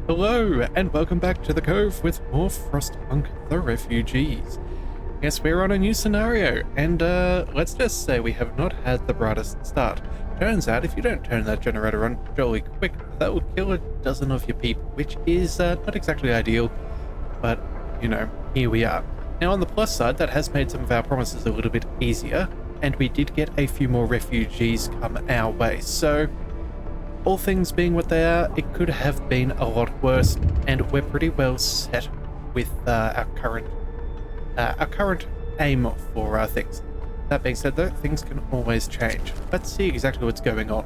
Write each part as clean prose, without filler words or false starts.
Hello, and welcome back to the Cove with more Frostpunk the Refugees. Yes, we're on a new scenario, and let's just say we have not had the brightest start. Turns out, if you don't turn that generator on jolly quick, that will kill a dozen of your people, which is not exactly ideal, but, you know, here we are. Now, on the plus side, that has made some of our promises a little bit easier, and we did get a few more refugees come our way, so all things being what they are, it could have been a lot worse, and we're pretty well set with our current aim for things. That being said, though, things can always change. Let's see exactly what's going on.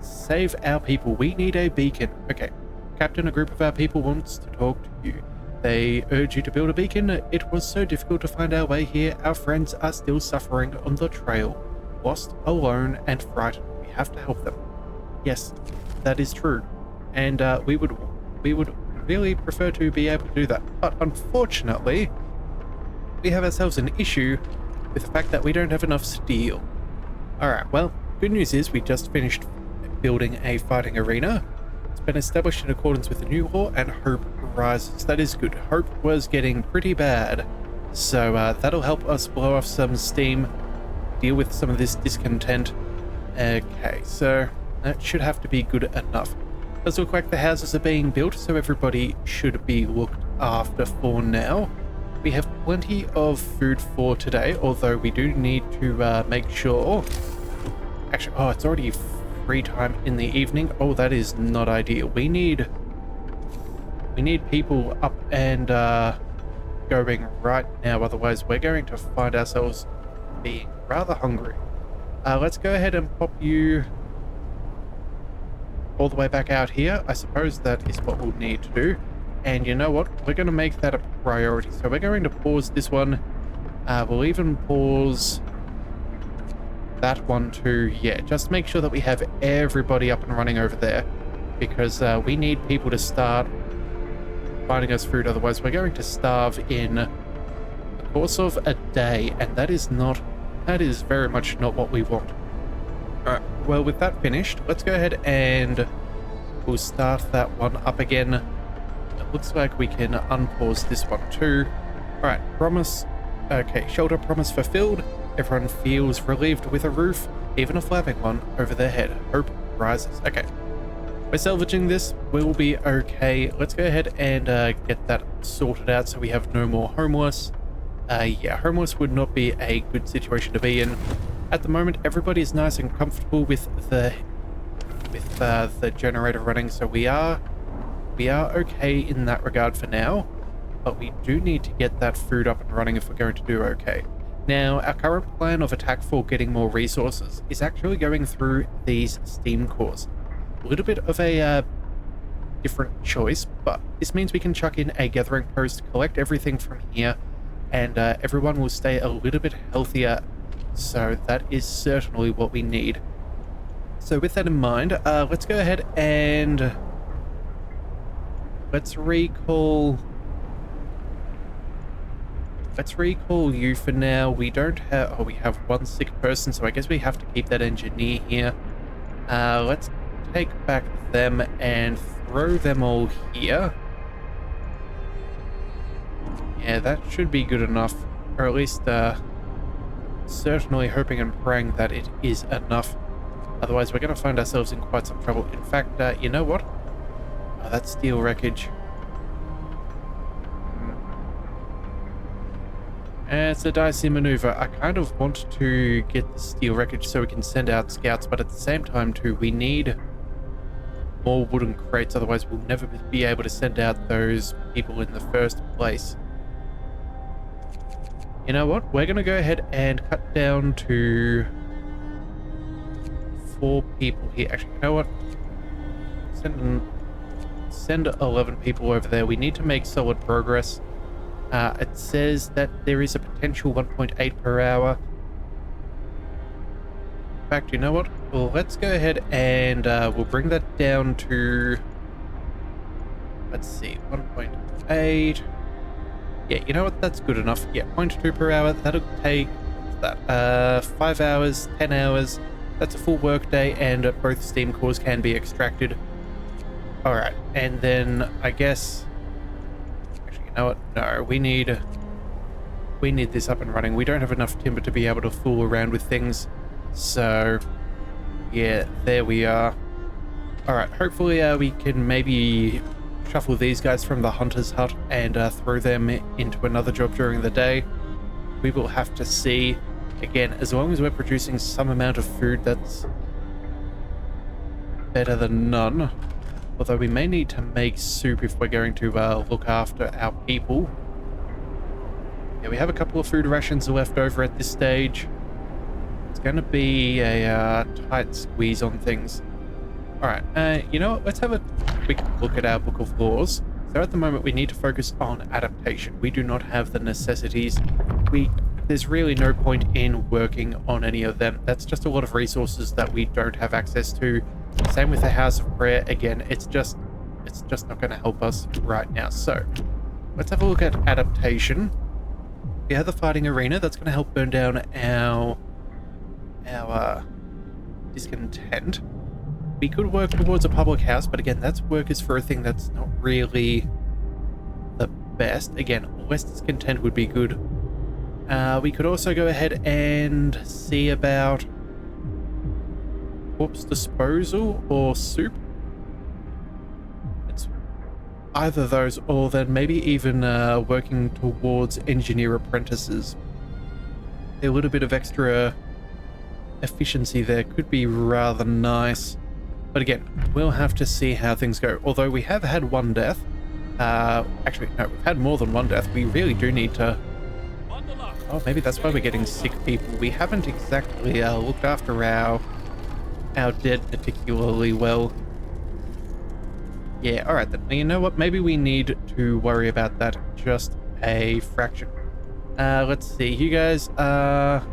Save our people. We need a beacon. Okay. Captain, a group of our people wants to talk to you. They urge you to build a beacon. It was so difficult to find our way here. Our friends are still suffering on the trail. Lost, alone, and frightened. We have to help them. Yes, that is true. And we would really prefer to be able to do that. But unfortunately, we have ourselves an issue with the fact that we don't have enough steel. Alright, well, good news is we just finished building a fighting arena. It's been established in accordance with the new law, and hope rises. That is good. Hope was getting pretty bad. So that'll help us blow off some steam, deal with some of this discontent. Okay, so that should have to be good enough. Does look like the houses are being built, so everybody should be looked after for now. We have plenty of food for today, although we do need to make sure... Actually, oh, it's already free time in the evening. Oh, that is not ideal. We need people up and going right now, otherwise we're going to find ourselves being rather hungry. Let's go ahead and pop you all the way back out here. I suppose that is what we'll need to do. And you know what? We're going to make that a priority. So we're going to pause this one. We'll even pause that one too. Yeah, just make sure that we have everybody up and running over there, because we need people to start finding us food. Otherwise, we're going to starve in the course of a day, and that is very much not what we want. Alright, well, with that finished, let's go ahead and we'll start that one up again. It looks like we can unpause this one too. Alright, promise. Okay, shelter promise fulfilled. Everyone feels relieved with a roof, even a flapping one over their head. Hope rises. Okay, we're salvaging this. We'll be okay. Let's go ahead and get that sorted out so we have no more homeless. Yeah, homeless would not be a good situation to be in. At the moment, everybody is nice and comfortable with the generator running, so we are okay in that regard for now. But we do need to get that food up and running if we're going to do okay. Now, our current plan of attack for getting more resources is actually going through these steam cores. A little bit of a different choice, but this means we can chuck in a gathering post, collect everything from here, and everyone will stay a little bit healthier. So that is certainly what we need. So with that in mind, let's go ahead and let's recall you for now. We don't have... Oh, we have one sick person, so I guess we have to keep that engineer here. Let's take back them and throw them all here. Yeah, that should be good enough. Or at least, certainly hoping and praying that it is enough. Otherwise, we're going to find ourselves in quite some trouble. In fact, you know what? Oh, that's steel wreckage. It's a dicey maneuver. I kind of want to get the steel wreckage so we can send out scouts, but at the same time too, we need more wooden crates, otherwise we'll never be able to send out those people in the first place. You know what? We're going to go ahead and cut down to 4 people here. Actually, you know what? Send 11 people over there. We need to make solid progress. It says that there is a potential 1.8 per hour. In fact, you know what? Well, let's go ahead and we'll bring that down to... Let's see, 1.8... Yeah, you know what? That's good enough. Yeah, 0.2 per hour. That'll take... What's that? 5 hours, 10 hours. That's a full work day, and both steam cores can be extracted. All right, and then I guess, actually, you know what? No, we need this up and running. We don't have enough timber to be able to fool around with things. So, yeah, there we are. All right, hopefully we can maybe shuffle these guys from the hunter's hut and throw them into another job during the day. We will have to see. Again, as long as we're producing some amount of food, that's better than none. Although we may need to make soup if we're going to look after our people. Yeah, we have a couple of food rations left over at this stage. It's going to be a tight squeeze on things. All right, you know what? Let's have a quick look at our book of laws. So at the moment, we need to focus on adaptation. We do not have the necessities. There's really no point in working on any of them. That's just a lot of resources that we don't have access to. Same with the House of Prayer. Again, it's just not going to help us right now. So let's have a look at adaptation. We have the fighting arena. That's going to help burn down our discontent. We could work towards a public house, but again, that's workers for a thing that's not really the best. Again, less discontent would be good. We could also go ahead and see about corpse disposal or soup. It's either those, or then maybe even working towards engineer apprentices. A little bit of extra efficiency there could be rather nice. But again, we'll have to see how things go. Although we have had one death. Actually, no, we've had more than one death. We really do need to... Oh, maybe that's why we're getting sick people. We haven't exactly looked after our dead particularly well. Yeah, alright then. You know what? Maybe we need to worry about that just a fraction. Let's see. You guys are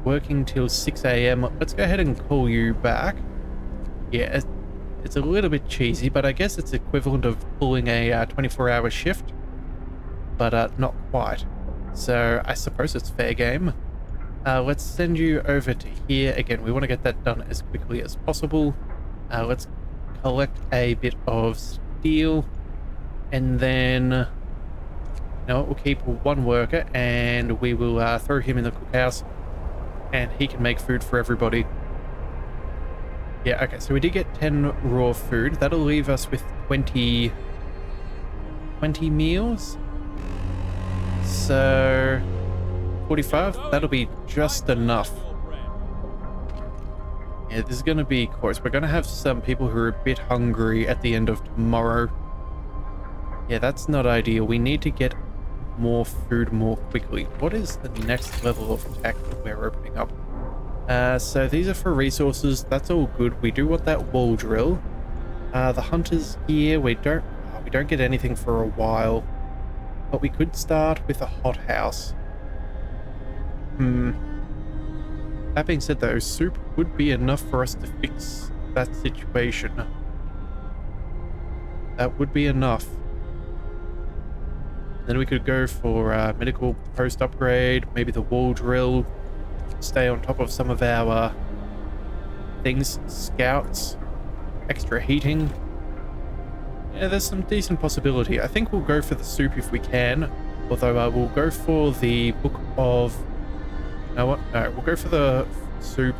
working till 6 a.m. Let's go ahead and call you back. Yeah, it's a little bit cheesy, but I guess it's equivalent of pulling a 24-hour shift, but not quite. So I suppose it's fair game. Let's send you over to here. Again, we want to get that done as quickly as possible. Let's collect a bit of steel, and then, you know, we'll keep one worker, and we will throw him in the cookhouse, and he can make food for everybody. Yeah, okay, so we did get 10 raw food. That'll leave us with 20 meals. So 45, that'll be just enough. Yeah, this is going to be close. We're going to have some people who are a bit hungry at the end of tomorrow. Yeah, that's not ideal. We need to get more food more quickly. What is the next level of tech that we're opening up? So these are for resources. That's all good. We do want that wall drill. The hunters here, we don't get anything for a while. But we could start with a hothouse. That being said though, soup would be enough for us to fix that situation. That would be enough. Then we could go for medical post upgrade, maybe the wall drill, stay on top of some of our things, scouts, extra heating. Yeah, there's some decent possibility. I think we'll go for the soup if we can, although we'll go for the book of... You know what? No, we'll go for the soup,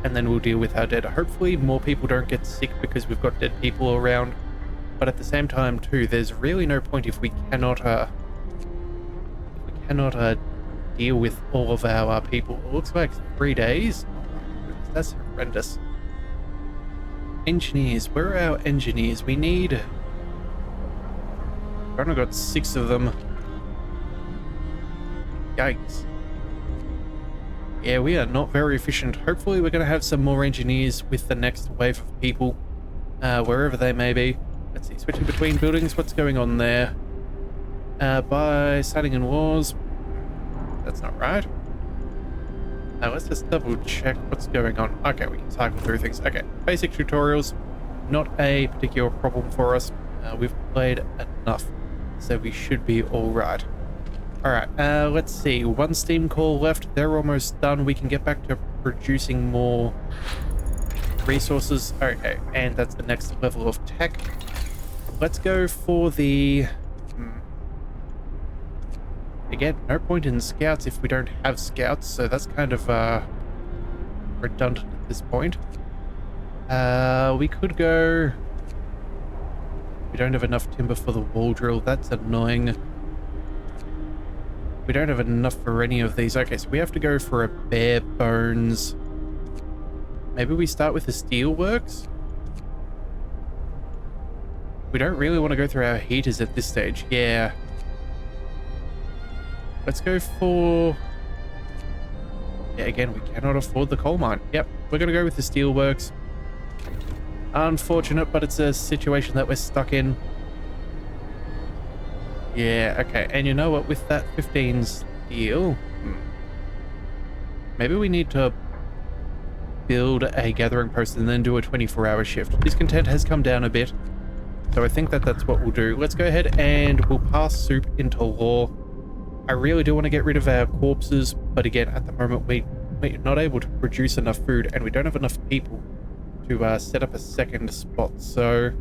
and then we'll deal with our dead. Hopefully more people don't get sick because we've got dead people around, but at the same time too, there's really no point if we cannot deal with all of our people. It looks like 3 days. Oh my goodness, that's horrendous. Engineers, where are our engineers? We need... I've only got 6 of them. Yikes. Yeah, we are not very efficient. Hopefully we're going to have some more engineers with the next wave of people, wherever they may be. Let's see, switching between buildings, what's going on there? By citing in laws. That's not right. Let's just double check what's going on. Okay, we can cycle through things. Okay, basic tutorials, not a particular problem for us. We've played enough, so we should be all right. All right, let's see. 1 steam core left. They're almost done. We can get back to producing more resources. Okay, and that's the next level of tech. Let's go for the... Again, no point in scouts if we don't have scouts, so that's kind of redundant at this point. We could go... We don't have enough timber for the wall drill. That's annoying. We don't have enough for any of these. Okay, so we have to go for a bare bones. Maybe we start with the steelworks? We don't really want to go through our heaters at this stage. Yeah. Let's go for... Yeah, again, we cannot afford the coal mine. Yep, we're going to go with the steelworks. Unfortunate, but it's a situation that we're stuck in. Yeah, okay. And you know what? With that 15 steel... Maybe we need to build a gathering post and then do a 24-hour shift. Discontent has come down a bit, so I think that that's what we'll do. Let's go ahead and we'll pass soup into law. I really do want to get rid of our corpses, but again, at the moment, we're not able to produce enough food, and we don't have enough people to set up a second spot, so...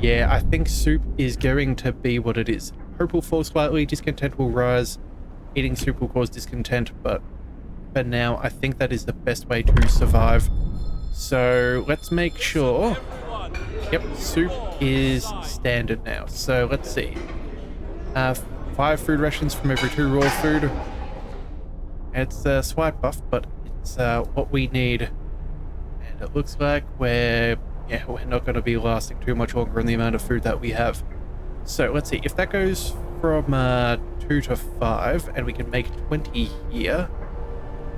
Yeah, I think soup is going to be what it is. Hope will fall slightly, discontent will rise, eating soup will cause discontent, but for now, I think that is the best way to survive. So let's make sure... Yep, soup is standard now, so let's see. 5 food rations from every 2 raw food. It's a slight buff, but it's what we need. And it looks like we're not going to be lasting too much longer in the amount of food that we have. So let's see, if that goes from 2 to 5, and we can make 20 here,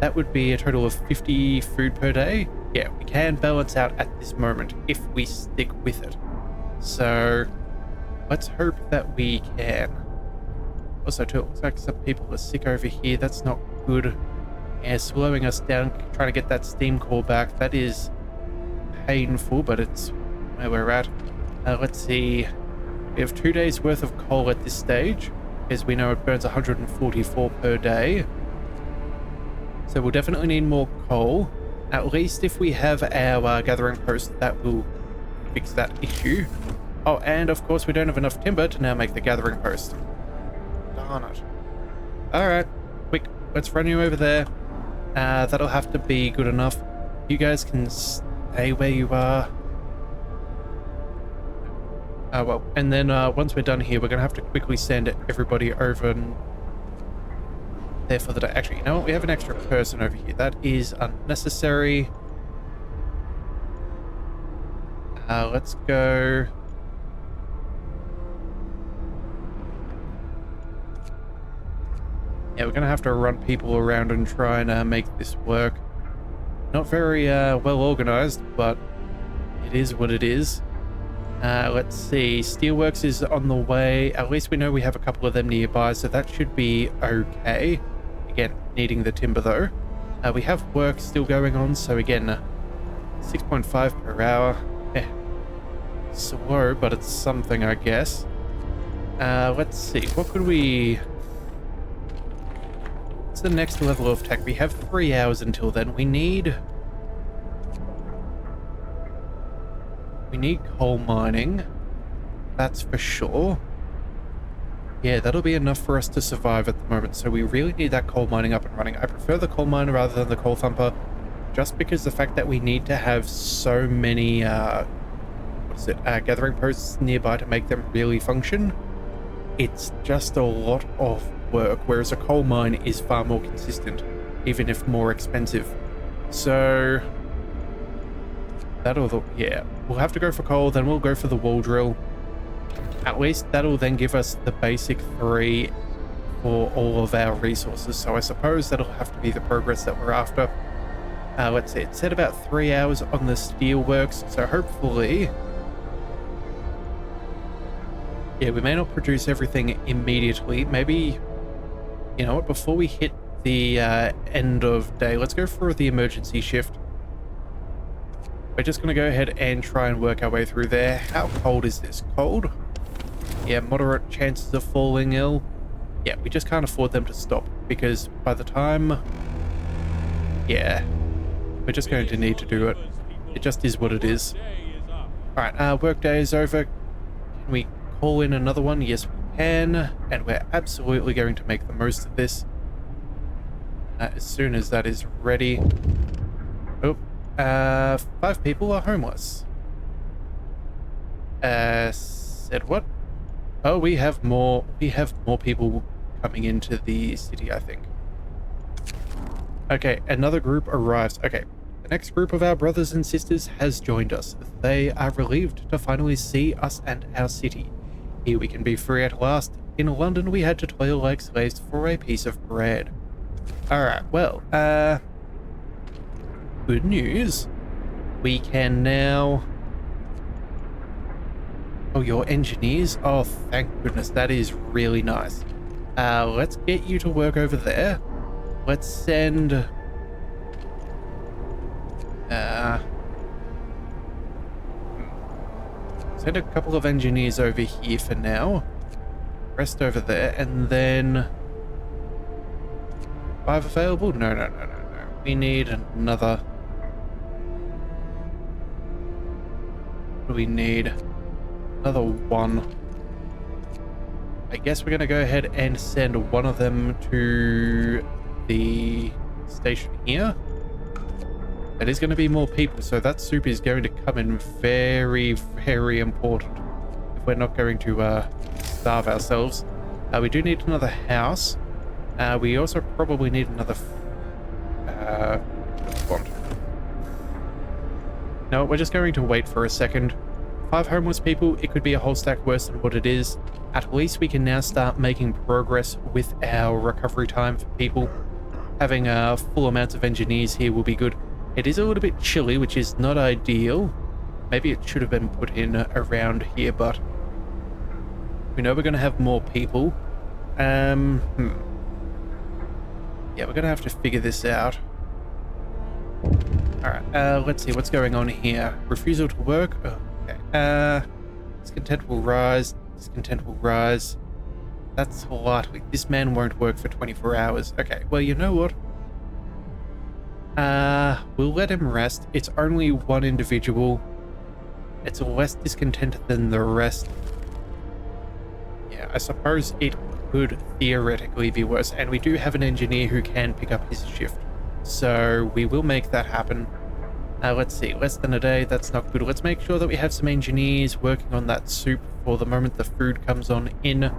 that would be a total of 50 food per day. Yeah, we can balance out at this moment if we stick with it. So let's hope that we can. Also, too, it looks like some people are sick over here. That's not good. Yeah, slowing us down, trying to get that steam core back. That is painful, but it's where we're at. Let's see. We have 2 days worth of coal at this stage, as we know it burns 144 per day. So we'll definitely need more coal. At least if we have our gathering post, that will fix that issue. Oh, and of course we don't have enough timber to now make the gathering post. Darn it. Alright, quick, let's run you over there. That'll have to be good enough. You guys can stay where you are. Well, and then once we're done here, we're going to have to quickly send everybody over and there for the day. Actually, you know what? We have an extra person over here. That is unnecessary. Let's go... Yeah, we're going to have to run people around and try and make this work. Not very well organized, but it is what it is. Let's see. Steelworks is on the way. At least we know we have a couple of them nearby, so that should be okay. Again, needing the timber though. We have work still going on, so again, 6.5 per hour. Slow, but it's something, I guess. Let's see. What could we... What's the next level of tech? We have 3 hours until then. We need coal mining. That's for sure. Yeah, that'll be enough for us to survive at the moment. So we really need that coal mining up and running. I prefer the coal miner rather than the coal thumper, just because the fact that we need to have so many gathering posts nearby to make them really function. It's just a lot of work, whereas a coal mine is far more consistent, even if more expensive. So yeah, we'll have to go for coal, then we'll go for the wall drill. At least that'll then give us the basic 3 for all of our resources, so I suppose that'll have to be the progress that we're after. Let's see, it said about 3 hours on the steelworks, so hopefully... Yeah, we may not produce everything immediately. Maybe, you know what, before we hit the end of day, let's go for the emergency shift. We're just going to go ahead and try and work our way through there. How cold is this? Cold? Yeah, moderate chances of falling ill. Yeah, we just can't afford them to stop, because by the time... Yeah. We're just going to need to do it. It just is what it is. Alright, work day is over. Can we call in another one? Yes, we can. And we're absolutely going to make the most of this. As soon as that is ready. Oh, 5 people are homeless. Said what? Oh, we have more people coming into the city, I think. Okay, another group arrives. Okay, the next group of our brothers and sisters has joined us. They are relieved to finally see us and our city. Here we can be free at last. In London, we had to toil like slaves for a piece of bread. Alright, well, good news. We can now... Oh, your engineers? Oh, thank goodness, that is really nice. Let's get you to work over there. Let's send... send a couple of engineers over here for now. Rest over there, and then... 5 available? No. We need another... What do we need? Another 1. I guess we're going to go ahead and send one of them to the station here. That is going to be more people, so that soup is going to come in very, very important if we're not going to starve ourselves. We do need another house. We also probably need another... font. No, we're just going to wait for a second. 5 homeless people, it could be a whole stack worse than what it is. At least we can now start making progress with our recovery time for people. Having full amounts of engineers here will be good. It is a little bit chilly, which is not ideal. Maybe it should have been put in around here, but we know we're going to have more people. Yeah, we're going to have to figure this out. Alright, let's see what's going on here. Refusal to work? Oh, okay. Discontent will rise. Discontent will rise. That's likely. This man won't work for 24 hours. Okay, well, you know what? We'll let him rest. It's only one individual. It's less discontent than the rest. Yeah, I suppose it could theoretically be worse. And we do have an engineer who can pick up his shift. So we will make that happen. Let's see, less than a day, that's not good. Let's make sure that we have some engineers working on that soup for the moment the food comes on in.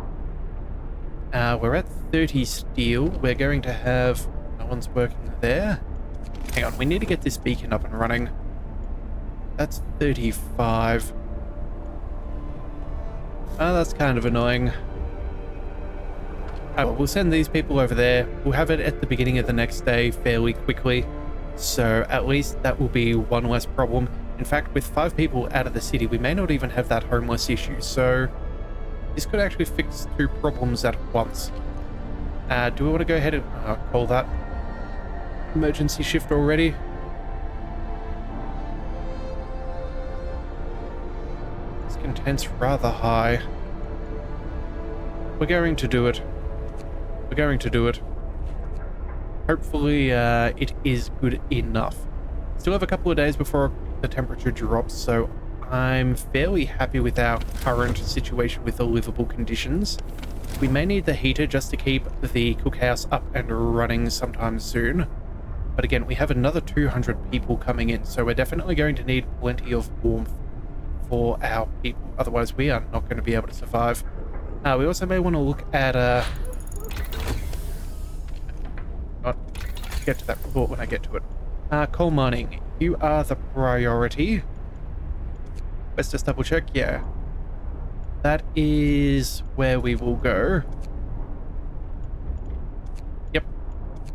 We're at 30 steel. We're going to have... No one's working there. Hang on, we need to get this beacon up and running. That's 35. Oh, that's kind of annoying. Well, we'll send these people over there. We'll have it at the beginning of the next day fairly quickly. So at least that will be one less problem. In fact, with 5 people out of the city, we may not even have that homeless issue. So this could actually fix 2 problems at once. Do we want to go ahead and call that emergency shift already? Discontent's rather high. We're going to do it. We're going to do it. Hopefully, it is good enough. Still have a couple of days before the temperature drops, so I'm fairly happy with our current situation with the livable conditions. We may need the heater just to keep the cookhouse up and running sometime soon. But again, we have another 200 people coming in, so we're definitely going to need plenty of warmth for our people. Otherwise, we are not going to be able to survive. We also may want to look at... I'll get to that report when I get to it. Coal mining, you are the priority. Let's just double check. Yeah, that is where we will go. Yep,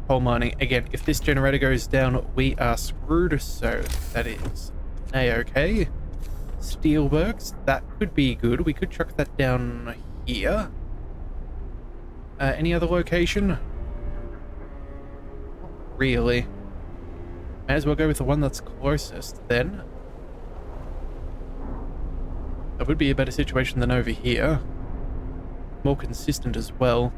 coal mining. Again, if this generator goes down, we are screwed. So that is a-okay. Steelworks, that could be good. We could chuck that down here. Any other location? Really. May as well go with the one that's closest then. That would be a better situation than over here. More consistent as well.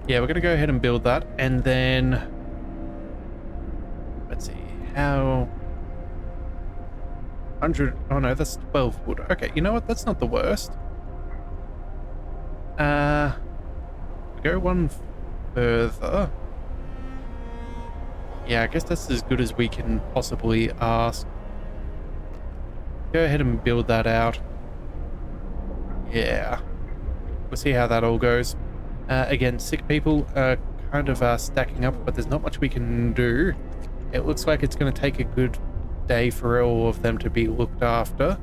Yeah, we're going to go ahead and build that, and then how... 100... Oh no, that's 12 wood. Okay, you know what? That's not the worst. We go one further. Yeah, I guess that's as good as we can possibly ask. Go ahead and build that out. Yeah. We'll see how that all goes. Again, sick people are kind of stacking up, but there's not much we can do. It looks like it's going to take a good day for all of them to be looked after.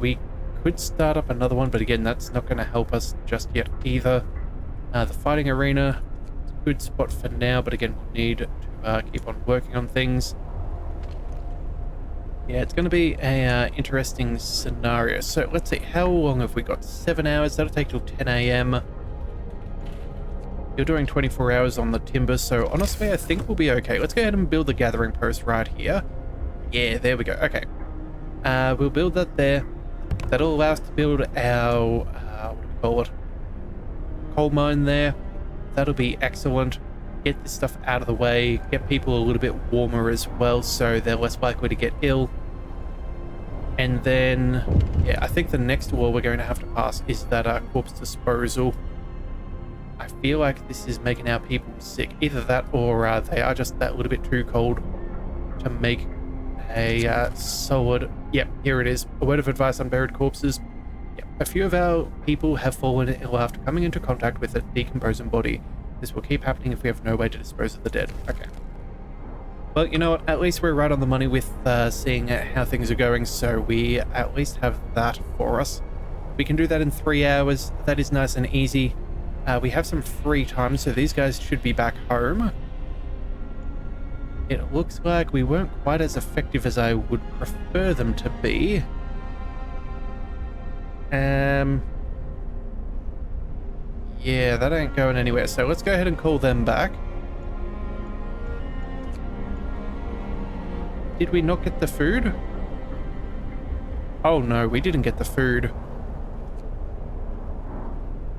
We could start up another one, but again, that's not going to help us just yet either. The fighting arena, it's a good spot for now, but again, we'll need to keep on working on things. Yeah, it's going to be a interesting scenario. So let's see, how long have we got? 7 hours. That'll take till 10 a.m. You're doing 24 hours on the timber, so honestly, I think we'll be okay. Let's go ahead and build the gathering post right here. Yeah, there we go. Okay. We'll build that there. That'll allow us to build our, what do we call it? Coal mine there. That'll be excellent. Get this stuff out of the way. Get people a little bit warmer as well, so they're less likely to get ill. And then, yeah, I think the next wall we're going to have to pass is that corpse disposal. I feel like this is making our people sick. Either that or they are just that little bit too cold to make a solid... Yep, here it is. A word of advice on buried corpses. Yep. A few of our people have fallen ill after coming into contact with a decomposing body. This will keep happening if we have no way to dispose of the dead. Okay. Well, you know what? At least we're right on the money with seeing how things are going, so we at least have that for us. We can do that in 3 hours. That is nice and easy. We have some free time, so these guys should be back home. It looks like we weren't quite as effective as I would prefer them to be. Yeah, that ain't going anywhere, so let's go ahead and call them back. Did we not get the food? Oh no, we didn't get the food.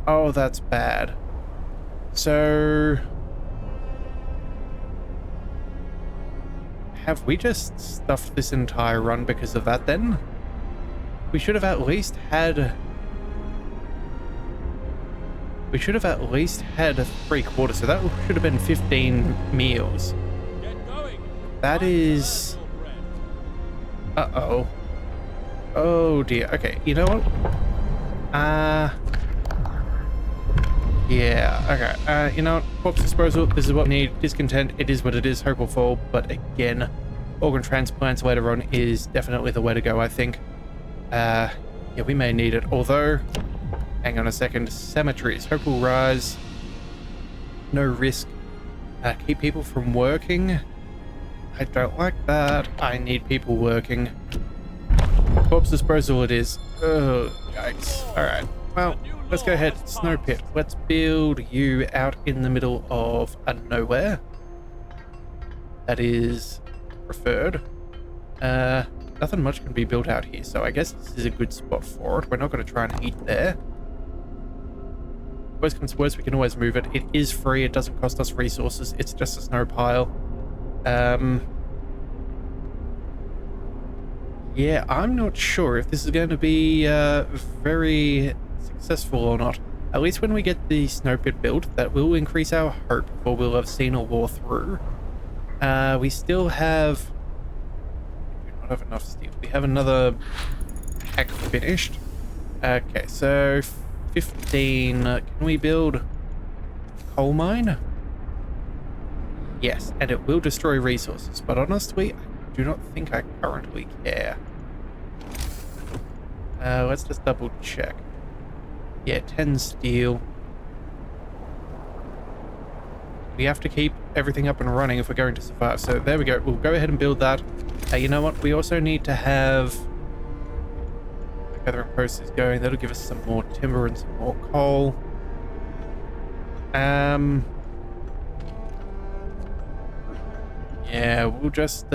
Oh, that's bad. So... have we just stuffed this entire run because of that then? We should have at least had... We should have at least had 3/4, so that should have been 15 meals. That is... Uh-oh. Oh dear. Okay, you know what? Yeah, okay. You know what? Corpse disposal, this is what we need. Discontent, it is what it is. Hope will fall. But again, organ transplants later on is definitely the way to go, I think. Yeah, we may need it. Although, hang on a second. Cemeteries. Hope will rise. No risk. Keep people from working. I don't like that. I need people working. Corpse disposal it is. Oh, yikes. Alright. Well, let's go ahead. Snow pit. Let's build you out in the middle of nowhere. That is preferred. Nothing much can be built out here, so I guess this is a good spot for it. We're not going to try and eat there. Worst comes to worst, we can always move it. It is free. It doesn't cost us resources. It's just a snow pile. Yeah, I'm not sure if this is going to be very successful or not. At least when we get the snow pit built, that will increase our hope, or we'll have seen a war through. We still have... we do not have enough steel. We have another pack finished. Okay, so 15. Can we build coal mine? Yes, and it will destroy resources, but honestly, I do not think I currently care. Let's just double check. Yeah, 10 steel. We have to keep everything up and running if we're going to survive. So there we go. We'll go ahead and build that. You know what? We also need to have... the gathering post is going. That'll give us some more timber and some more coal. Yeah, we'll just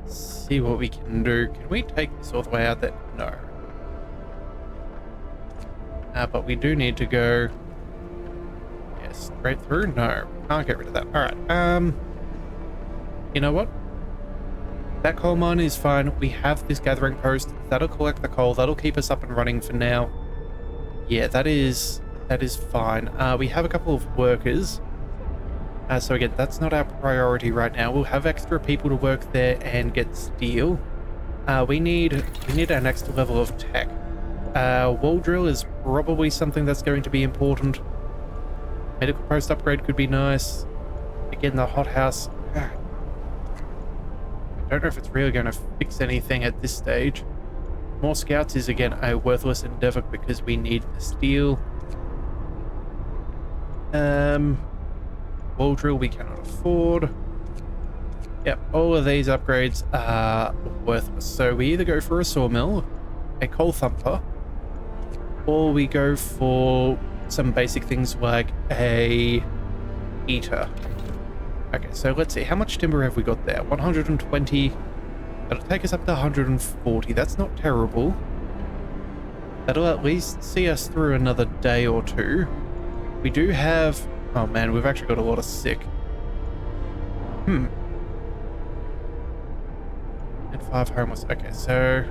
see what we can do. Can we take this all the way out there? No. But we do need to go... yeah, straight through? No, can't get rid of that. Alright, You know what? That coal mine is fine. We have this gathering post. That'll collect the coal. That'll keep us up and running for now. Yeah, that is fine. We have a couple of workers. So again, that's not our priority right now. We'll have extra people to work there and get steel. We need our next level of tech. Wall drill is probably something that's going to be important. Medical post upgrade could be nice. Again, the hothouse. I don't know if it's really going to fix anything at this stage. More scouts is again a worthless endeavor because we need the steel. Wall drill we cannot afford. Yep, all of these upgrades are worthless. So we either go for a sawmill, a coal thumper, or we go for some basic things like a heater. Okay, so let's see. How much timber have we got there? 120. That'll take us up to 140. That's not terrible. That'll at least see us through another day or two. We do have... Oh man, we've actually got a lot of sick. And 5 homeless. Okay, so...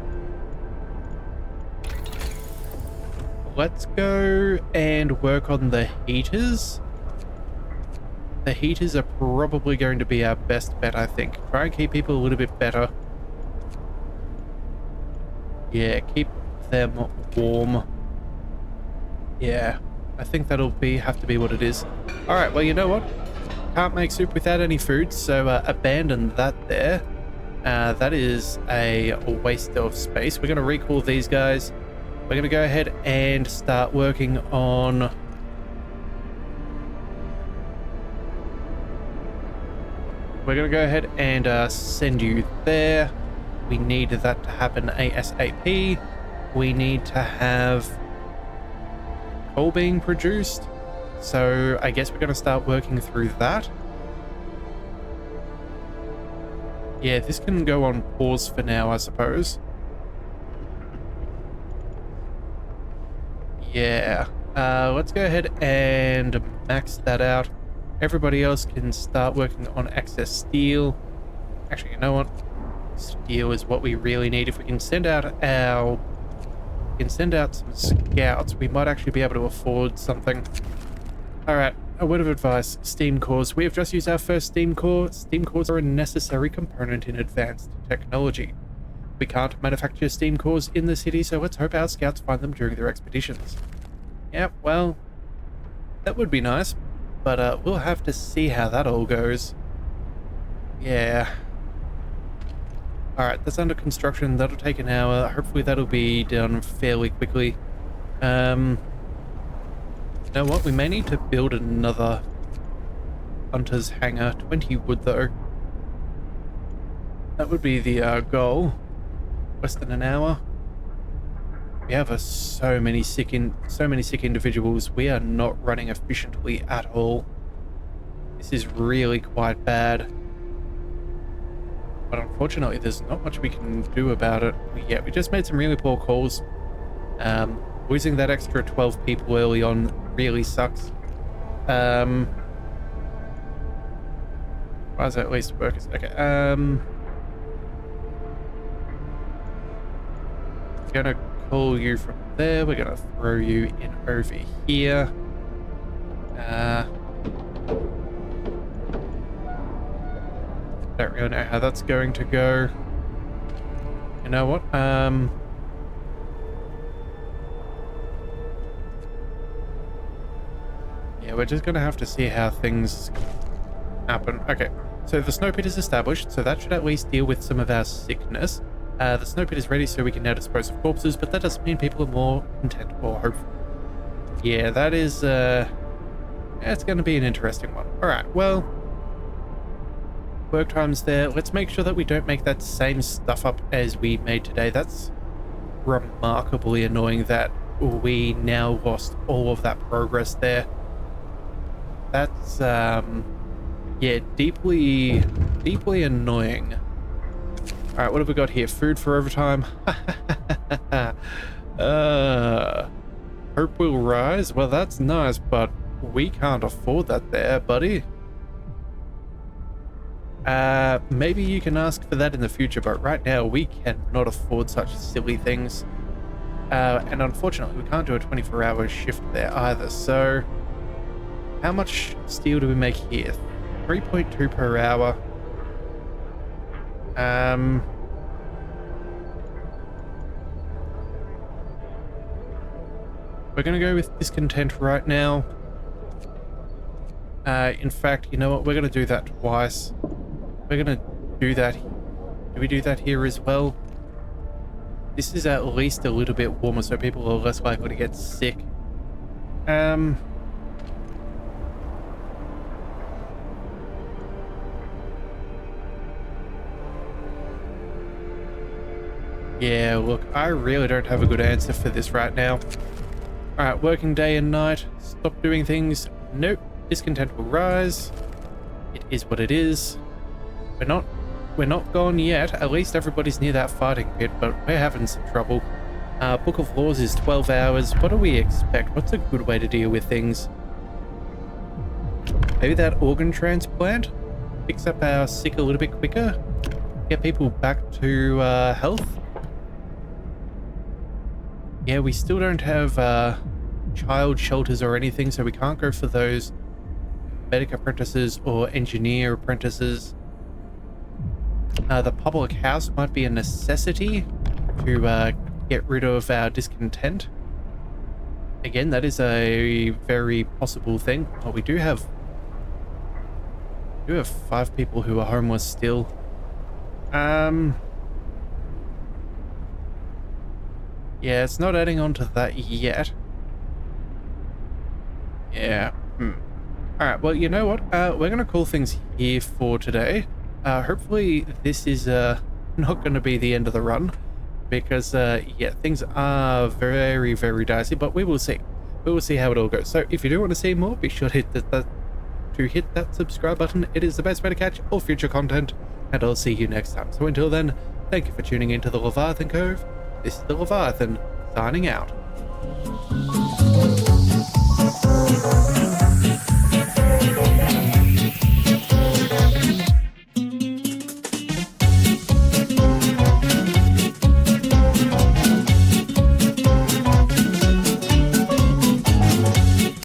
let's go and work on the heaters. The heaters are probably going to be our best bet, I think. Try and keep people a little bit better. Yeah, keep them warm. Yeah, I think that'll have to be what it is. Alright, well, you know what? Can't make soup without any food, so abandon that there. That is a waste of space. We're going to recall these guys. We're going to go ahead and start working on... we're going to go ahead and send you there. We need that to happen ASAP. We need to have coal being produced. So I guess we're going to start working through that. Yeah, this can go on pause for now, I suppose. Yeah. Let's go ahead and max that out. Everybody else can start working on excess steel. Actually, you know what? Steel is what we really need. If we can send out some scouts, we might actually be able to afford something. Alright, a word of advice. Steam cores. We have just used our first steam core. Steam cores are a necessary component in advanced technology. We can't manufacture steam cores in the city, so let's hope our scouts find them during their expeditions. Yeah, well, that would be nice. But we'll have to see how that all goes. Yeah. Alright, that's under construction. That'll take an hour. Hopefully that'll be done fairly quickly. You know what? We may need to build another hunter's hangar. 20 wood though. That would be the goal. Less than an hour. We have so many sick individuals. We are not running efficiently at all. This is really quite bad. But unfortunately, there's not much we can do about it. Yeah, we just made some really poor calls. Losing that extra 12 people early on really sucks. Why is that at least workers? Okay, gonna pull you from there. We're gonna throw you in over here. Don't really know how that's going to go. You know what? Yeah, we're just gonna have to see how things happen. Okay, so the snow pit is established, so that should at least deal with some of our sickness. The snow pit is ready, so we can now dispose of corpses, but that doesn't mean people are more content or hopeful. Yeah, that is, it's going to be an interesting one. Alright, well, work time's there. Let's make sure that we don't make that same stuff up as we made today. That's remarkably annoying that we now lost all of that progress there. That's, yeah, deeply annoying. Alright, what have we got here? Food for overtime. Hope will rise. Well, that's nice, but we can't afford that there, buddy. Maybe you can ask for that in the future, but right now we cannot afford such silly things. And unfortunately, we can't do a 24-hour shift there either. So, how much steel do we make here? 3.2 per hour. We're gonna go with discontent right now. In fact, you know what? We're gonna do that twice. We're gonna do that. Do we do that here as well? This is at least a little bit warmer, so people are less likely to get sick. Yeah, look, I really don't have a good answer for this right now. Alright, working day and night. Stop doing things. Nope. Discontent will rise. It is what it is. We're not gone yet. At least everybody's near that fighting pit, but we're having some trouble. Book of Laws is 12 hours. What do we expect? What's a good way to deal with things? Maybe that organ transplant picks up our sick a little bit quicker? Get people back to health? Yeah, we still don't have child shelters or anything, so we can't go for those medic apprentices or engineer apprentices. The public house might be a necessity to get rid of our discontent. Again, that is a very possible thing. Oh, we do have 5 people who are homeless still. Yeah, it's not adding on to that yet. Yeah. Alright, well, you know what? We're going to call things here for today. Hopefully this is not going to be the end of the run. Because, yeah, things are very, very dicey, but we will see. We will see how it all goes. So if you do want to see more, be sure to hit that subscribe button. It is the best way to catch all future content, and I'll see you next time. So until then, thank you for tuning into the Leviathan Cove. This is the Leviathan, signing out.